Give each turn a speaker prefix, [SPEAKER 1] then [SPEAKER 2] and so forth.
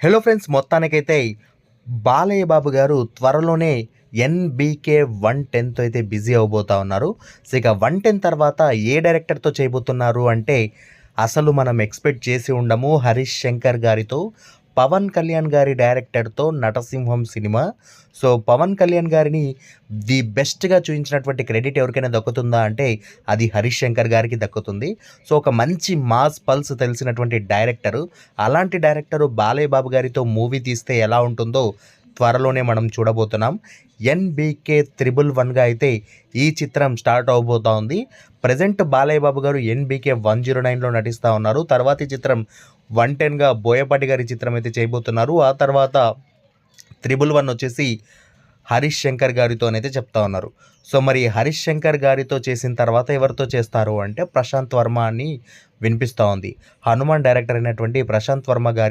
[SPEAKER 1] Hello friends, మొత్తానికైతే బాలయ్య బాబు గారు త్వరలోనే ఎన్బీకే 110తో అయితే బిజీ అవబోతా ఉన్నారు. సో ఇక 110 తర్వాత ఏ డైరెక్టర్తో చేయబోతున్నారు అంటే అసలు మనం ఎక్స్పెక్ట్ చేసి ఉండము. హరీష్ శంకర్ గారితో, పవన్ కళ్యాణ్ గారి డైరెక్టర్తో నటసింహం సినిమా. సో పవన్ కళ్యాణ్ గారిని ది బెస్ట్గా చూపించినటువంటి క్రెడిట్ ఎవరికైనా దక్కుతుందా అంటే అది హరీష్ శంకర్ గారికి దక్కుతుంది. సో ఒక మంచి మాస్ పల్స్ తెలిసినటువంటి డైరెక్టరు, అలాంటి డైరెక్టరు బాలయ్య బాబు గారితో మూవీ తీస్తే ఎలా ఉంటుందో త్వరలోనే మనం చూడబోతున్నాం. ఎన్బీకే 111గా అయితే ఈ చిత్రం స్టార్ట్ అవబోతా ఉంది. ప్రజెంట్ బాలయ్య బాబు గారు ఎన్బీకే 109లో నటిస్తూ ఉన్నారు. తర్వాతి చిత్రం 110గా బోయపాటి గారి చిత్రం అయితే చేయబోతున్నారు. ఆ తర్వాత 111 వచ్చేసి హరీష్ శంకర్ గారితోనైతే చెప్తా ఉన్నారు. సో మరి హరీష్ శంకర్ గారితో చేసిన తర్వాత ఎవరితో చేస్తారు అంటే ప్రశాంత్ వర్మ అని వినిపిస్తూ ఉంది. హనుమాన్ డైరెక్టర్ అయినటువంటి ప్రశాంత్ వర్మ గారి